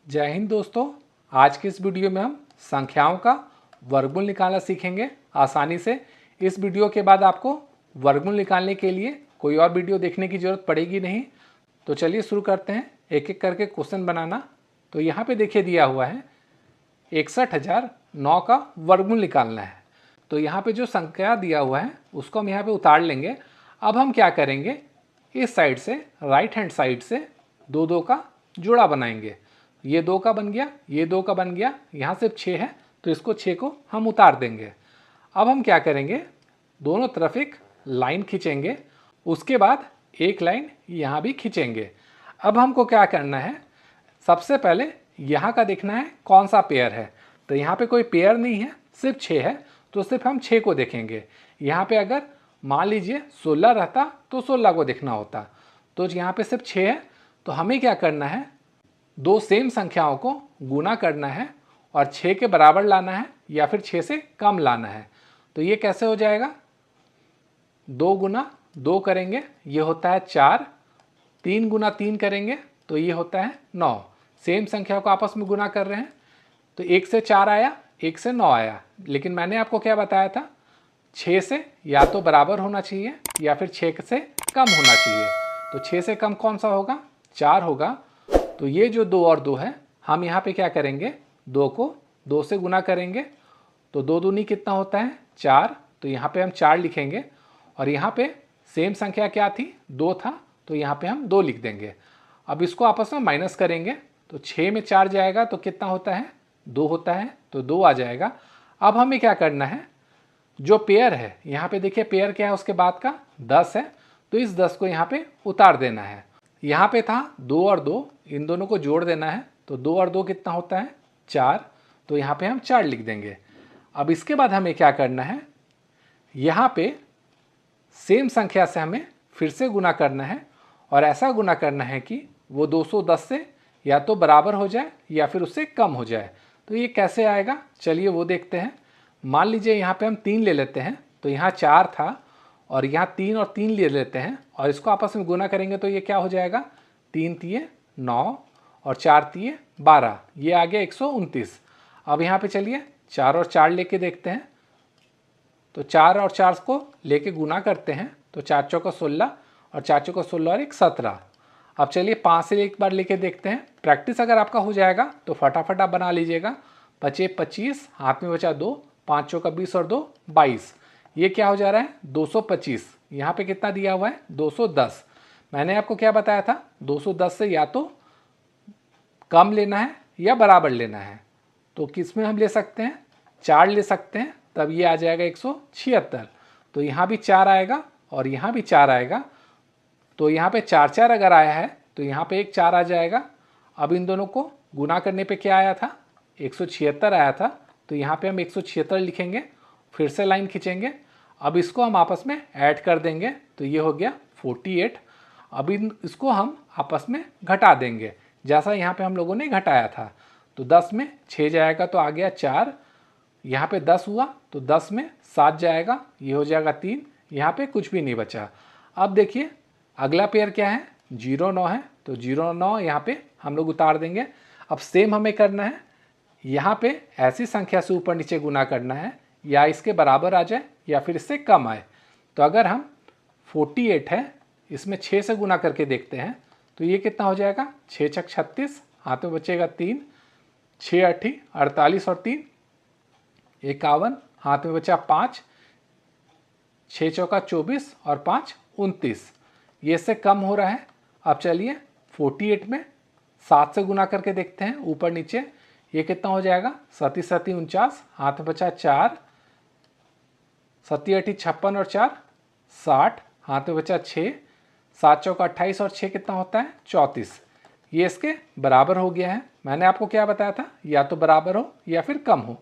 जय हिंद दोस्तों। आज के इस वीडियो में हम संख्याओं का वर्गमूल निकालना सीखेंगे आसानी से। इस वीडियो के बाद आपको वर्गमूल निकालने के लिए कोई और वीडियो देखने की ज़रूरत पड़ेगी नहीं। तो चलिए शुरू करते हैं एक एक करके क्वेश्चन बनाना। तो यहाँ पे देखिए दिया हुआ है 61,009 का वर्गमूल निकालना है। तो यहाँ पे जो संख्या दिया हुआ है उसको हम यहाँ पे उतार लेंगे। अब हम क्या करेंगे, इस साइड से राइट हैंड साइड से दो दो का जोड़ा बनाएंगे। ये 2 का बन गया, ये 2 का बन गया, यहाँ सिर्फ 6 है तो इसको 6 को हम उतार देंगे। अब हम क्या करेंगे, दोनों तरफ एक लाइन खींचेंगे, उसके बाद एक लाइन यहाँ भी खींचेंगे। अब हमको क्या करना है, सबसे पहले यहाँ का देखना है कौन सा पेयर है। तो यहाँ पे कोई पेयर नहीं है, सिर्फ 6 है, तो सिर्फ हम 6 को देखेंगे। यहाँ पे अगर मान लीजिए 16 रहता तो 16 को देखना होता। तो यहाँ पे सिर्फ 6 है, तो हमें क्या करना है, दो सेम संख्याओं को गुना करना है और 6 के बराबर लाना है या फिर 6 से कम लाना है। तो ये कैसे हो जाएगा, 2 गुना 2 करेंगे, ये होता है 4। 3 गुना 3 करेंगे तो ये होता है 9। सेम संख्या को आपस में गुना कर रहे हैं, तो 1 से 4 आया, 1 से 9 आया। लेकिन मैंने आपको क्या बताया था, 6 से या तो बराबर होना चाहिए या फिर 6 से कम होना चाहिए। तो 6 से कम कौन सा होगा, 4 होगा। तो ये जो 2 और 2 है, हम यहाँ पे क्या करेंगे, 2 को 2 से गुना करेंगे। तो 2 दूनी कितना होता है, 4। तो यहाँ पे हम 4 लिखेंगे और यहाँ पे सेम संख्या क्या थी, 2 था, तो यहाँ पे हम 2 लिख देंगे। अब इसको आपस में माइनस करेंगे तो 6 में 4 जाएगा तो कितना होता है, 2 होता है, तो 2 आ जाएगा। अब हमें क्या करना है, जो पेयर है यहाँ पे देखिए पेयर क्या है, उसके बाद का 10 है, तो इस 10 को यहाँ पे उतार देना है। यहाँ पे था 2 और 2, इन दोनों को जोड़ देना है। तो 2 और 2 कितना होता है, 4। तो यहाँ पे हम 4 लिख देंगे। अब इसके बाद हमें क्या करना है, यहाँ पे सेम संख्या से हमें फिर से गुना करना है और ऐसा गुना करना है कि वो 210 से या तो बराबर हो जाए या फिर उससे कम हो जाए। तो ये कैसे आएगा, चलिए वो देखते हैं। मान लीजिए यहाँ पे हम 3 ले लेते हैं, तो यहाँ 4 था और यहाँ 3 और 3 ले लेते हैं और इसको आपस में गुना करेंगे तो ये क्या हो जाएगा, 3 तिये 9 और 4 तिये 12, ये आ गया 129। अब यहाँ पे चलिए 4 और 4 लेके देखते हैं। तो 4 और 4 को लेके गुना करते हैं तो 4 चौका 16 और 4 चौका 16 और 1 17। अब चलिए 5 से एक बार लेके देखते हैं। प्रैक्टिस अगर आपका हो जाएगा तो फटाफट आप बना लीजिएगा। 25 25, हाथ में बचा 2, 5 चौका 20 और 2 22, ये क्या हो जा रहा है, 225। यहाँ पे कितना दिया हुआ है, 210। मैंने आपको क्या बताया था, 210 से या तो कम लेना है या बराबर लेना है। तो किस में हम ले सकते हैं, 4 ले सकते हैं, तब ये आ जाएगा 176। तो यहाँ भी 4 आएगा और यहाँ भी 4 आएगा। तो यहाँ पे 4 4 अगर आया है तो यहाँ पे एक 4 आ जाएगा। अब इन दोनों को गुना करने पे क्या आया था, 176 आया था। तो यहाँ पे हम 176 लिखेंगे, फिर से लाइन खींचेंगे। अब इसको हम आपस में ऐड कर देंगे तो ये हो गया 48। अब इसको हम आपस में घटा देंगे जैसा यहाँ पे हम लोगों ने घटाया था। तो 10 में 6 जाएगा तो आ गया 4, यहाँ पे 10 हुआ तो 10 में 7 जाएगा, ये हो जाएगा 3, यहाँ पे कुछ भी नहीं बचा। अब देखिए अगला पेयर क्या है, 0 9 है, तो 0 9 यहाँ पे हम लोग उतार देंगे। अब सेम हमें करना है, यहाँ पे ऐसी संख्या से ऊपर नीचे गुना करना है, या इसके बराबर आ जाए या फिर इससे कम आए। तो अगर हम 48 है, इसमें 6 से गुना करके देखते हैं तो ये कितना हो जाएगा, 6 छक 36, हाथ में बचेगा 3, 6 8 48 और 3 51, हाथ में बचा 5, 6 चौका 24 और 5 29, ये इससे कम हो रहा है। अब चलिए 48 में 7 से गुना करके देखते हैं ऊपर नीचे, ये कितना हो जाएगा, 7 7 49, हाथ में बचा 4, 7 8 56 और 4 60, हाथ में बचा 6, 7 चौका 28 और 6 कितना होता है, 34, ये इसके बराबर हो गया है। मैंने आपको क्या बताया था, या तो बराबर हो या फिर कम हो।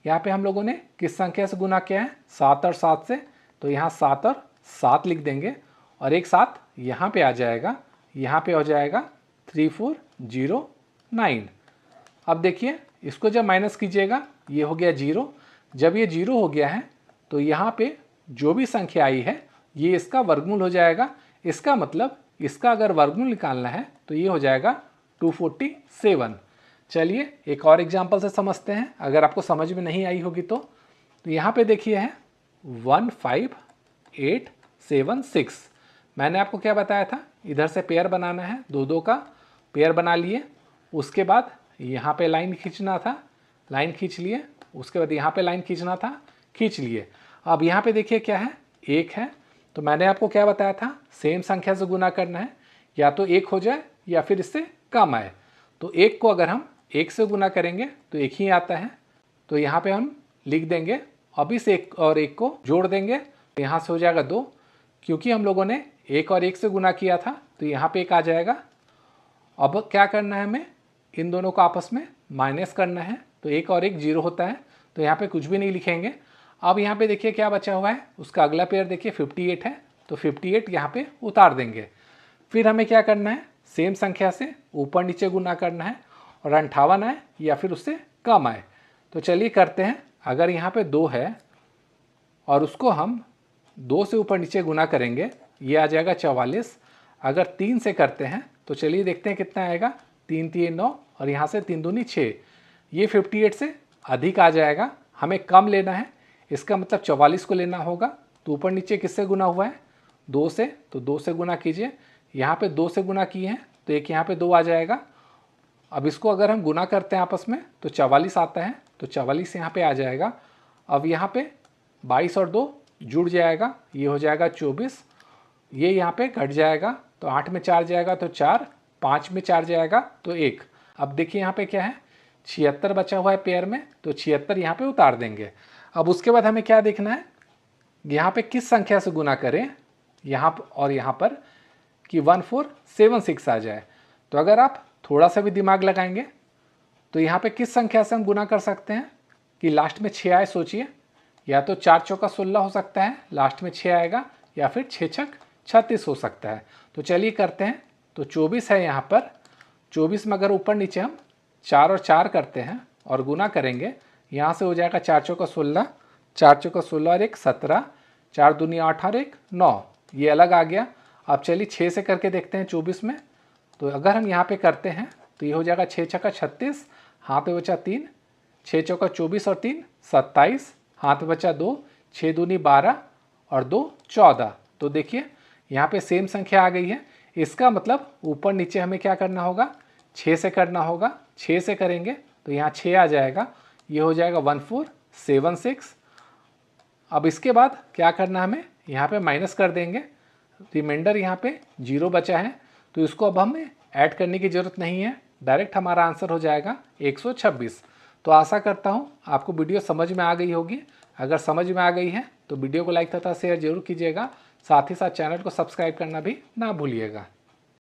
यहाँ पे हम लोगों ने किस संख्या से गुना किया है, 7 और 7 से, तो यहाँ 7 और 7 लिख देंगे और एक 7 यहाँ पे आ जाएगा, यहाँ पे हो जाएगा 3409। अब देखिए इसको जब माइनस कीजिएगा ये हो गया 0। जब ये 0 हो गया है तो यहाँ पे जो भी संख्या आई है ये इसका वर्गमूल हो जाएगा। इसका मतलब इसका अगर वर्गमूल निकालना है तो ये हो जाएगा 247। चलिए एक और एग्जाम्पल से समझते हैं, अगर आपको समझ में नहीं आई होगी तो यहाँ पे देखिए है 15876। मैंने आपको क्या बताया था, इधर से पेयर बनाना है, दो दो का पेयर बना लिए, उसके बाद यहाँ पे लाइन खींचना था, लाइन खींच लिए, उसके बाद यहाँ पे लाइन खींचना था, खींच लिए। अब यहाँ पे देखिए क्या है, 1 है, तो मैंने आपको क्या बताया था, सेम संख्या से गुना करना है, या तो 1 हो जाए या फिर इससे कम आए। तो 1 को अगर हम 1 से गुना करेंगे तो 1 ही आता है, तो यहाँ पे हम लिख देंगे, अब इस 1 और 1 को जोड़ देंगे, तो यहाँ से हो जाएगा 2, क्योंकि हम लोगों ने 1 और 1 से गुना किया था तो यहाँ पे 1 आ जाएगा। अब क्या करना है, हमें इन दोनों को आपस में माइनस करना है, तो 1 और 1 0 होता है, तो यहाँ पे कुछ भी नहीं लिखेंगे। अब यहाँ पे देखिए क्या बचा हुआ है, उसका अगला पेयर देखिए 58 है, तो 58 यहाँ पे उतार देंगे। फिर हमें क्या करना है, सेम संख्या से ऊपर नीचे गुना करना है, और 58 आए या फिर उससे कम आए। तो चलिए करते हैं, अगर यहाँ पे 2 है और उसको हम 2 से ऊपर नीचे गुना करेंगे, ये आ जाएगा 44। अगर 3 से करते हैं तो चलिए देखते हैं कितना आएगा, 3 3 9 और यहाँ से 3 दूनी 6, ये 58 से अधिक आ जाएगा, हमें कम लेना है, इसका मतलब 44 को लेना होगा। तो ऊपर नीचे किससे गुना हुआ है, 2 से, तो 2 से गुना कीजिए, यहाँ पे 2 से गुना किए हैं तो एक यहाँ पे 2 आ जाएगा। अब इसको अगर हम गुना करते हैं आपस में तो 44 आता है, तो 44 यहाँ पे आ जाएगा। अब यहाँ पे 22 और 2 जुड़ जाएगा, ये हो जाएगा 24, ये यहाँ पे घट जाएगा, तो 8 में 4 जाएगा तो 4, 5 में 4 जाएगा तो 1। अब देखिए यहाँ पे क्या है, 76 बचा हुआ है पेयर में, तो 76 यहाँ पे उतार देंगे। अब उसके बाद हमें क्या देखना है, यहाँ पे किस संख्या से गुना करें, यहाँ और यहाँ पर, कि 1476 आ जाए। तो अगर आप थोड़ा सा भी दिमाग लगाएंगे तो यहाँ पे किस संख्या से हम गुना कर सकते हैं कि लास्ट में 6 आए, सोचिए, या तो 4 चौका 16 हो सकता है, लास्ट में 6 आएगा, या फिर 6 छक 36 हो सकता है। तो चलिए करते हैं, तो 24 है यहाँ पर, 24 में अगर ऊपर नीचे हम 4 और 4 करते हैं और गुना करेंगे, यहाँ से हो जाएगा 4 चौका 16, 4 चौका 16 और 1 17, 4 दूनी 8 और 1 9, ये अलग आ गया। अब चलिए 6 से करके देखते हैं 24 में, तो अगर हम यहाँ पे करते हैं तो ये हो जाएगा 6 छक्का 36, हाथ पे बचा 3, 6 चौका 24 और 3 27, हाथ पे बचा 2, 6 दूनी 12 और 2 14। तो देखिए यहाँ पे सेम संख्या आ गई है, इसका मतलब ऊपर नीचे हमें क्या करना होगा, 6 से करना होगा, 6 से करेंगे तो यहाँ 6 आ जाएगा, ये हो जाएगा 1476। अब इसके बाद क्या करना, हमें यहाँ पे माइनस कर देंगे, रिमाइंडर यहाँ पे 0 बचा है, तो इसको अब हमें ऐड करने की ज़रूरत नहीं है, डायरेक्ट हमारा आंसर हो जाएगा 126। तो आशा करता हूँ आपको वीडियो समझ में आ गई होगी। अगर समझ में आ गई है तो वीडियो को लाइक तथा शेयर जरूर कीजिएगा, साथ ही साथ चैनल को सब्सक्राइब करना भी ना भूलिएगा।